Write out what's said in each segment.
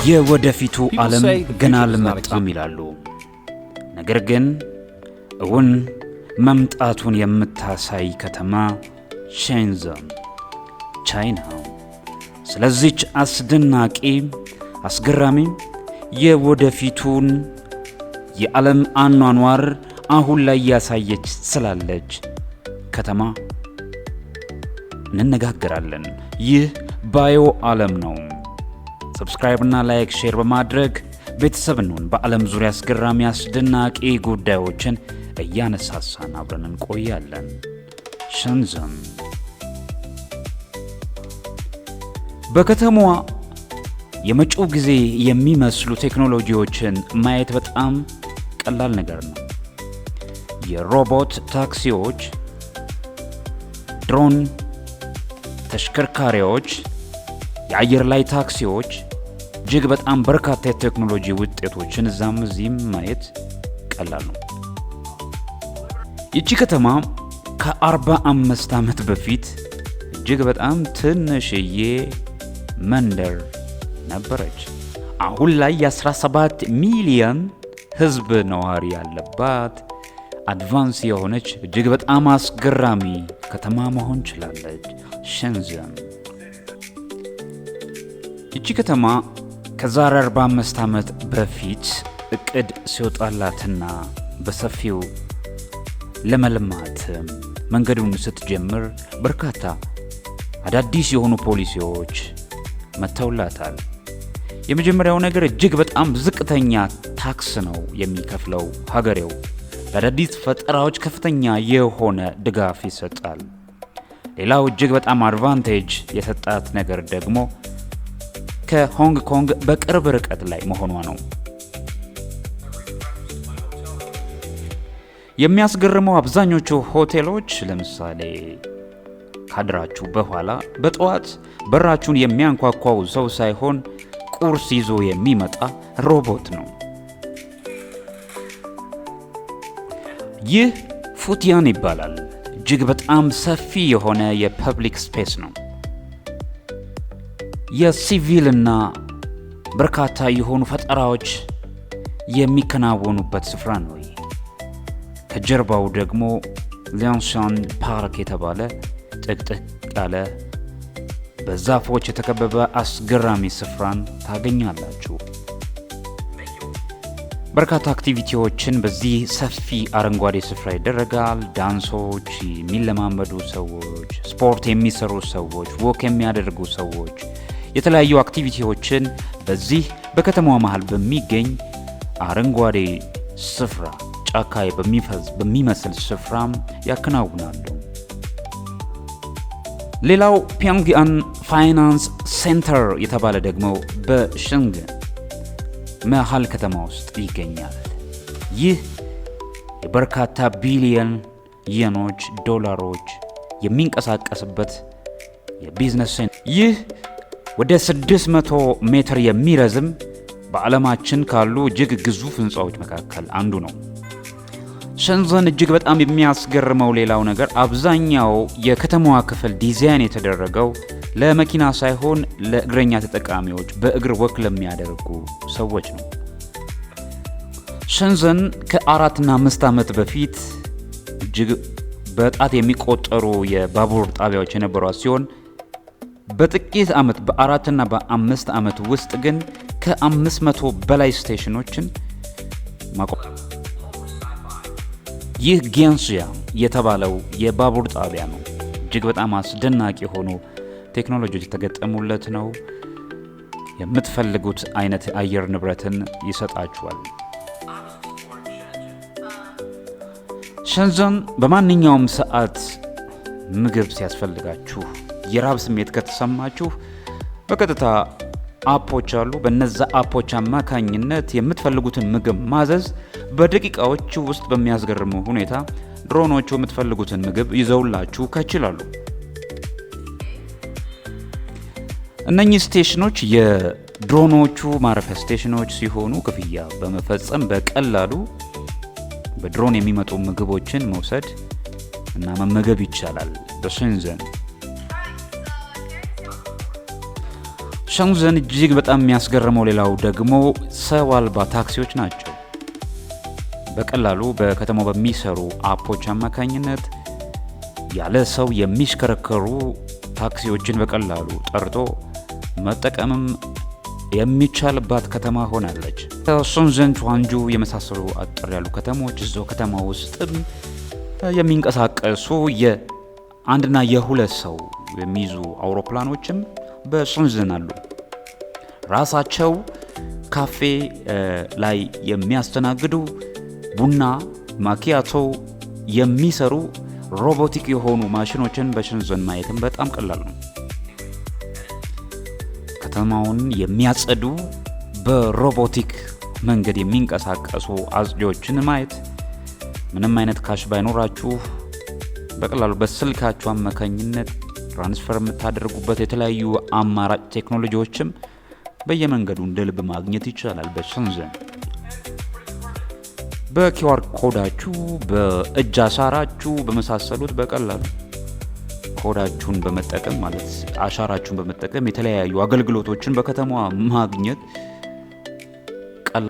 የወደፊቱ ዓለም ገና አልመጣም ይላሉ። ነገር ግን እውን መምጣቱን የምታሳይ ከተማ ሼንዘን ቻይና። ስለዚህች አስደናቂ አስገራሚ የወደፊቱን የዓለም አኗኗር አሁን ላይ ያሳየች ስላለች ከተማ እንነጋገራለን። ይህ ባዮ ዓለም ነው። ሰብስክራይብ እና ላይክ ሼር በማድረግ ቤተሰብ እንሁን። በዓለም ዙሪያ አስገራሚ አስደናቂ ጉዳዮችን እያነሳሳን አብረን እንቆያለን። ሼንዘን በከተማዋ የመጪው ጊዜ የሚመስሉ ቴክኖሎጂዎችን ማየት በጣም ቀላል ነገር ነው። የሮቦት ታክሲዎች፣ ድሮን ተሽከርካሪዎች፣ የአየር ላይ ታክሲዎች፣ እጅግ በጣም በርካታ የቴክኖሎጂ ውጤቶችን እዛም እዚህም ማየት ቀላል ነው። ይቺ ከተማ ከ45 ዓመት በፊት እጅግ በጣም ትንሽዬ መንደር ነበረች። አሁን ላይ የ17 ሚሊዮን ሕዝብ ነዋሪ ያለባት አድቫንስ የሆነች እጅግ በጣም አስገራሚ ከተማ መሆን ችላለች ሼንዘን። ይቺ ከተማ ከዛሬ 45 ዓመት በፊት እቅድ ሲወጣላትና በሰፊው ለመልማት መንገዱን ስትጀምር በርካታ አዳዲስ የሆኑ ፖሊሲዎች መተውላታል። የመጀመሪያው ነገር እጅግ በጣም ዝቅተኛ ታክስ ነው የሚከፍለው ሀገሬው። ለአዳዲስ ፈጠራዎች ከፍተኛ የሆነ ድጋፍ ይሰጣል። ሌላው እጅግ በጣም አድቫንቴጅ የሰጣት ነገር ደግሞ ከሆንግ ኮንግ በቅርብ ርቀት ላይ መሆኗ ነው። የሚያስገርመው አብዛኞቹ ሆቴሎች ለምሳሌ ካድራችሁ በኋላ በጠዋት በራችሁን የሚያንኳኳው ሰው ሳይሆን ቁርስ ይዞ የሚመጣ ሮቦት ነው። ይህ ፉቲያን ይባላል። እጅግ በጣም ሰፊ የሆነ የፐብሊክ ስፔስ ነው። የሲቪልና በርካታ የሆኑ ፈጠራዎች የሚከናወኑበት ስፍራ ነው። ከጀርባው ደግሞ ሊያንሻን ፓርክ የተባለ ጥቅጥቅ ያለ በዛፎች የተከበበ አስገራሚ ስፍራን ታገኛላችሁ። በርካታ አክቲቪቲዎችን በዚህ ሰፊ አረንጓዴ ስፍራ ይደረጋል። ዳንሶች፣ የሚለማመዱ ሰዎች፣ ስፖርት የሚሰሩ ሰዎች፣ ወክ የሚያደርጉ ሰዎች የተለያዩ አክቲቪቲዎችን በዚህ በከተማዋ መሃል በሚገኝ አረንጓዴ ስፍራ ጫካ በሚመስል ስፍራም ያከናውናሉ። ሌላው ፒዮንግያን ፋይናንስ ሴንተር የተባለ ደግሞ በሼንዘን መሃል ከተማ ውስጥ ይገኛል። ይህ የበርካታ ቢሊየን የኖች ዶላሮች የሚንቀሳቀስበት የቢዝነስ ሴንተር። ይህ ወደ 600 ሜትር የሚረዝም በዓለማችን ካሉ እጅግ ግዙፍ ህንፃዎች መካከል አንዱ ነው። ሼንዘን እጅግ በጣም የሚያስገርመው ሌላው ነገር አብዛኛው የከተማዋ ክፍል ዲዛይን የተደረገው ለመኪና ሳይሆን ለእግረኛ ተጠቃሚዎች በእግር ወክ ለሚያደርጉ ሰዎች ነው። ሼንዘን ከ4 እና 5 ዓመት በፊት እጅግ በጣት የሚቆጠሩ የባቡር ጣቢያዎች የነበሯት ሲሆን በጥቂት ዓመት በ4 እና በ5 ዓመት ውስጥ ግን ከ500 በላይ ስቴሽኖችን ማቋቋም። ይህ ጊያንሺያ የተባለው የባቡር ጣቢያ ነው። እጅግ በጣም አስደናቂ የሆኑ ቴክኖሎጂዎች የተገጠሙለት ነው። የምትፈልጉት አይነት አየር ንብረትን ይሰጣችኋል። ሼንዘን በማንኛውም ሰዓት ምግብ ሲያስፈልጋችሁ፣ የራብ ስሜት ከተሰማችሁ በቀጥታ አፖች አሉ። በነዛ አፖች አማካኝነት የምትፈልጉትን ምግብ ማዘዝ በደቂቃዎች ውስጥ በሚያስገርሙ ሁኔታ ድሮኖቹ የምትፈልጉትን ምግብ ይዘውላችሁ ከችላሉ። እነኚህ ስቴሽኖች የድሮኖቹ ማረፊያ ስቴሽኖች ሲሆኑ ክፍያ በመፈጸም በቀላሉ በድሮን የሚመጡ ምግቦችን መውሰድ እና መመገብ ይቻላል በሼንዘን። ሸንዘን እጅግ በጣም የሚያስገርመው ሌላው ደግሞ ሰው አልባ ታክሲዎች ናቸው። በቀላሉ በከተማው በሚሰሩ አፖች አማካኝነት ያለ ሰው የሚሽከረከሩ ታክሲዎችን በቀላሉ ጠርቶ መጠቀምም የሚቻልባት ከተማ ሆናለች። ሸንዘን፣ ቹዋንጁ የመሳሰሉ አጠር ያሉ ከተሞች እዛው ከተማ ውስጥም የሚንቀሳቀሱ የአንድና የሁለት ሰው የሚይዙ አውሮፕላኖችም በሸንዘን አሉ። ራሳቸው ካፌ ላይ የሚያስተናግዱ ቡና ማኪያቶ የሚሰሩ ሮቦቲክ የሆኑ ማሽኖችን በሸንዘን ማየትም በጣም ቀላል ነው። ከተማውን የሚያጸዱ በሮቦቲክ መንገድ የሚንቀሳቀሱ አጽጆችን ማየት ምንም አይነት ካሽ ባይኖራችሁ በቀላሉ በስልካችሁ አማካኝነት ትራንስፈር የምታደርጉበት የተለያዩ አማራጭ ቴክኖሎጂዎችም በየመንገዱ እንደ ልብ ማግኘት ይቻላል። በሸንዘን በኪውአር ኮዳችሁ፣ በእጅ አሻራችሁ በመሳሰሉት በቀላሉ ኮዳችሁን በመጠቀም ማለት አሻራችሁን በመጠቀም የተለያዩ አገልግሎቶችን በከተማዋ ማግኘት ቀላል።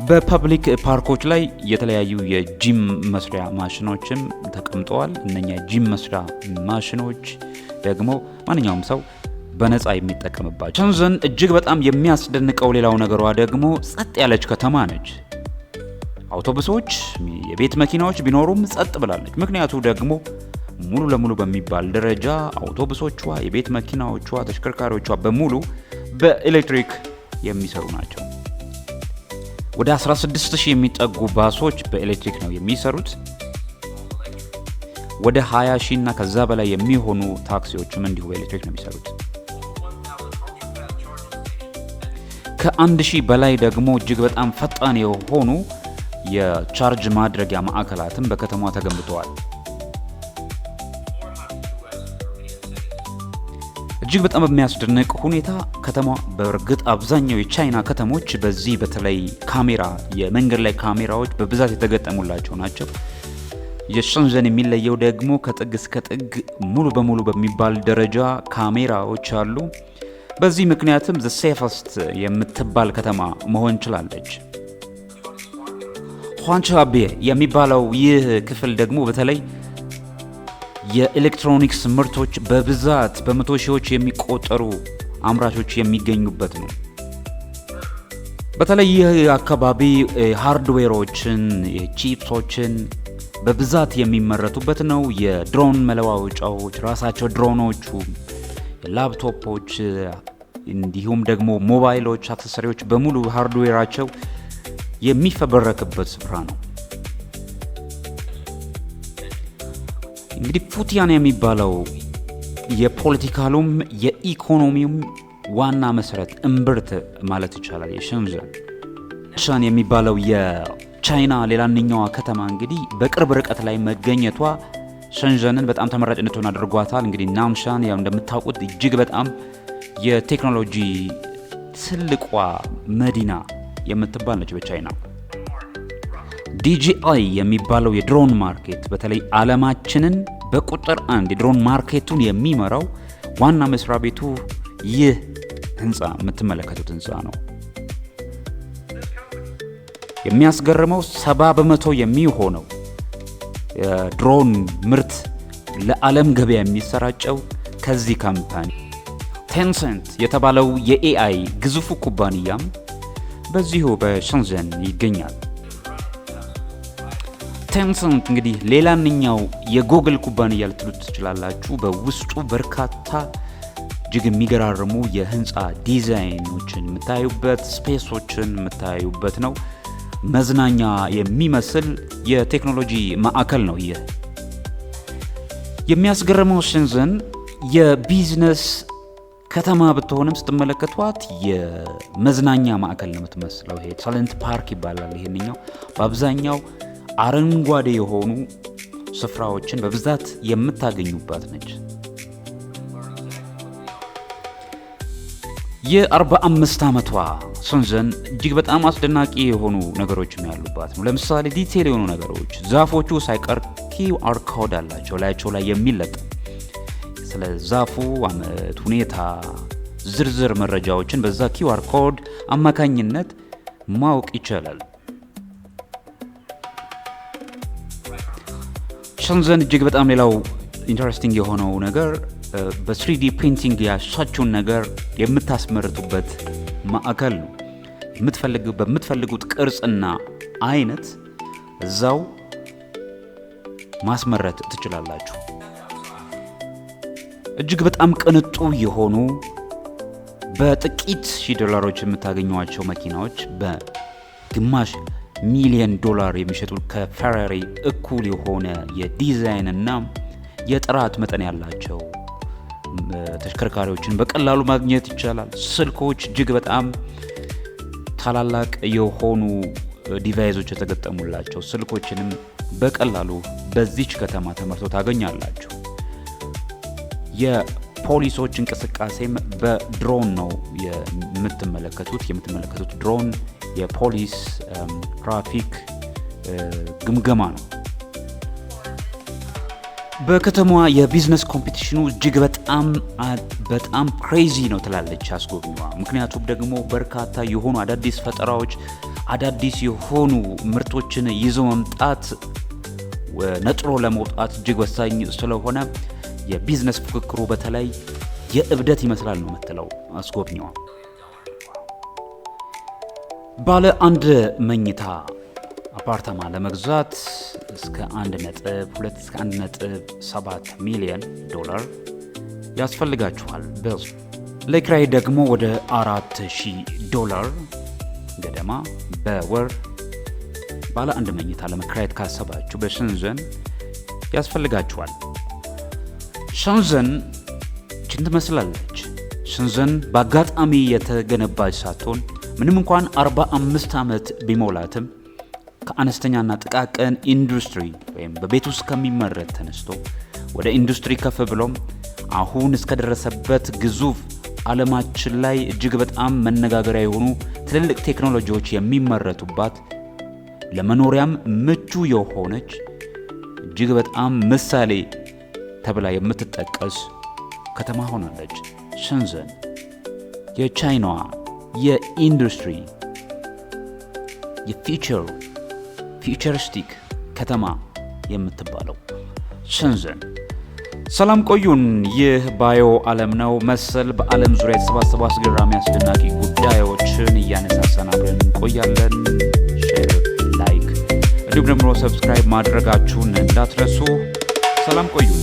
በፐብሊክ ፓርኮች ላይ የተለያዩ የጂም መስሪያ ማሽኖችም ተቀምጠዋል። እነኛ ጂም መስሪያ ማሽኖች ደግሞ ማንኛውም ሰው በነፃ የሚጠቀምባቸው። ሸንዘን እጅግ በጣም የሚያስደንቀው ሌላው ነገሯ ደግሞ ጸጥ ያለች ከተማ ነች። አውቶቡሶች፣ የቤት መኪናዎች ቢኖሩም ጸጥ ብላለች። ምክንያቱ ደግሞ ሙሉ ለሙሉ በሚባል ደረጃ አውቶቡሶቿ፣ የቤት መኪናዎቿ፣ ተሽከርካሪዎቿ በሙሉ በኤሌክትሪክ የሚሰሩ ናቸው። ወደ 16000 የሚጠጉ ባሶች በኤሌክትሪክ ነው የሚሰሩት። ወደ 20000 እና ከዛ በላይ የሚሆኑ ታክሲዎችም እንዲሁ በኤሌክትሪክ ነው የሚሰሩት። ከ1000 በላይ ደግሞ እጅግ በጣም ፈጣን የሆኑ የቻርጅ ማድረጊያ ማዕከላትም በከተማዋ ተገንብተዋል። እጅግ በጣም በሚያስደንቅ ሁኔታ ከተማ በእርግጥ አብዛኛው የቻይና ከተሞች በዚህ በተለይ ካሜራ የመንገድ ላይ ካሜራዎች በብዛት የተገጠሙላቸው ናቸው። የሸንዘን የሚለየው ደግሞ ከጥግ እስከ ጥግ ሙሉ በሙሉ በሚባል ደረጃ ካሜራዎች አሉ። በዚህ ምክንያትም ዘ ሴፈስት የምትባል ከተማ መሆን ችላለች። ኋንቻቤ የሚባለው ይህ ክፍል ደግሞ በተለይ የኤሌክትሮኒክስ ምርቶች በብዛት በመቶ ሺዎች የሚቆጠሩ አምራቾች የሚገኙበት ነው። በተለይ ይህ አካባቢ ሃርድዌሮችን፣ ቺፕሶችን በብዛት የሚመረቱበት ነው። የድሮን መለዋወጫዎች ራሳቸው ድሮኖቹ፣ ላፕቶፖች እንዲሁም ደግሞ ሞባይሎች፣ አክሰሰሪዎች በሙሉ ሃርድዌራቸው የሚፈበረክበት ስፍራ ነው። እንግዲህ ፉቲያን የሚባለው የፖለቲካሉም የኢኮኖሚውም ዋና መሰረት እምብርት ማለት ይቻላል የሸንዘን የሚባለው የቻይና ሌላኛዋ ከተማ እንግዲህ በቅርብ ርቀት ላይ መገኘቷ ሸንዘንን በጣም ተመራጭ እንድትሆን አድርጓታል። እንግዲህ ናምሻን ያው እንደምታውቁት እጅግ በጣም የቴክኖሎጂ ትልቋ መዲና የምትባል ነች በቻይና። DJI የሚባለው የድሮን ማርኬት በተለይ ዓለማችንን በቁጥር 1 የድሮን ማርኬቱን የሚመራው ዋና መስሪያ ቤቱ ይህ ህንፃ የምትመለከቱት ህንፃ ነው። የሚያስገርመው 70% የሚሆነው የድሮን ምርት ለዓለም ገበያ የሚሰራጨው ከዚህ ካምፓኒ ቴንሰንት የተባለው የኤአይ ግዙፉ ኩባንያም በዚሁ በሸንዘን ይገኛል። ቴንሰንት እንግዲህ ሌላኛው የጉግል ኩባንያ ልትሉት ትችላላችሁ። በውስጡ በርካታ እጅግ የሚገራርሙ የህንፃ ዲዛይኖችን የምታዩበት፣ ስፔሶችን የምታዩበት ነው። መዝናኛ የሚመስል የቴክኖሎጂ ማዕከል ነው። ይህ የሚያስገርመው ሸንዘን የቢዝነስ ከተማ ብትሆንም ስትመለከቷት የመዝናኛ ማዕከል ነው የምትመስለው። ይሄ ታለንት ፓርክ ይባላል። ይሄንኛው በአብዛኛው አረንጓዴ የሆኑ ስፍራዎችን በብዛት የምታገኙባት ነች። የ45 ዓመቷ ሸንዘን እጅግ በጣም አስደናቂ የሆኑ ነገሮችም ያሉባት ነው። ለምሳሌ ዲቴል የሆኑ ነገሮች ዛፎቹ ሳይቀር QR ኮድ አላቸው ላያቸው ላይ የሚለጥ ስለ ዛፉ አመት፣ ሁኔታ፣ ዝርዝር መረጃዎችን በዛ QR ኮድ አማካኝነት ማወቅ ይቻላል። ሸንዘን እጅግ በጣም ሌላው ኢንተረስቲንግ የሆነው ነገር በ3D ፕሪንቲንግ ያሻችሁን ነገር የምታስመርቱበት ማዕከል ነው። በምትፈልጉት ቅርጽና አይነት እዛው ማስመረት ትችላላችሁ። እጅግ በጣም ቅንጡ የሆኑ በጥቂት $1000 የምታገኙዋቸው መኪናዎች በግማሽ $1,000,000 የሚሸጡ ከፌራሪ እኩል የሆነ የዲዛይን እና የጥራት መጠን ያላቸው ተሽከርካሪዎችን በቀላሉ ማግኘት ይቻላል። ስልኮች እጅግ በጣም ታላላቅ የሆኑ ዲቫይሶች የተገጠሙላቸው ስልኮችንም በቀላሉ በዚች ከተማ ተመርተው ታገኛላችሁ። የፖሊሶች እንቅስቃሴም በድሮን ነው የምትመለከቱት ድሮን የፖሊስ ትራፊክ ግምገማ ነው። በከተማዋ የቢዝነስ ኮምፒቲሽኑ እጅግ በጣም ክሬዚ ነው ትላለች አስጎብኚዋ። ምክንያቱም ደግሞ በርካታ የሆኑ አዳዲስ ፈጠራዎች አዳዲስ የሆኑ ምርቶችን ይዞ መምጣት ነጥሮ ለመውጣት እጅግ ወሳኝ ስለሆነ የቢዝነስ ፉክክሩ በተለይ የእብደት ይመስላል ነው የምትለው አስጎብኚዋ። ባለ አንድ መኝታ አፓርታማ ለመግዛት እስከ 1.2 እስከ 1.7 ሚሊዮን ዶላር ያስፈልጋችኋል። ለኪራይ ደግሞ ወደ $4,000 ገደማ በወር ባለ አንድ መኝታ ለመከራየት ካሰባችሁ በሸንዘን ያስፈልጋችኋል። ሸንዘን ችን ትመስላለች። ሸንዘን በአጋጣሚ የተገነባች ሳትሆን ምንም እንኳን 45 ዓመት ቢሞላትም ከአነስተኛና ጥቃቅን ኢንዱስትሪ ወይም በቤት ውስጥ ከሚመረት ተነስቶ ወደ ኢንዱስትሪ ከፍ ብሎም አሁን እስከደረሰበት ግዙፍ ዓለማችን ላይ እጅግ በጣም መነጋገሪያ የሆኑ ትልልቅ ቴክኖሎጂዎች የሚመረቱባት ለመኖሪያም ምቹ የሆነች እጅግ በጣም ምሳሌ ተብላ የምትጠቀስ ከተማ ሆናለች። ሸንዘን የቻይናዋ የኢንዱስትሪ የፊውቸሪስቲክ ከተማ የምትባለው ሸንዘን። ሰላም ቆዩን። ይህ ባዮ ዓለም ነው። መሰል በዓለም ዙሪያ የተሰባሰቡ አስገራሚ አስደናቂ ጉዳዮችን እያነሳሳን አብረን እንቆያለን። ሼር፣ ላይክ እንዲሁም ደግሞ ሰብስክራይብ ማድረጋችሁን እንዳትረሱ። ሰላም ቆዩን።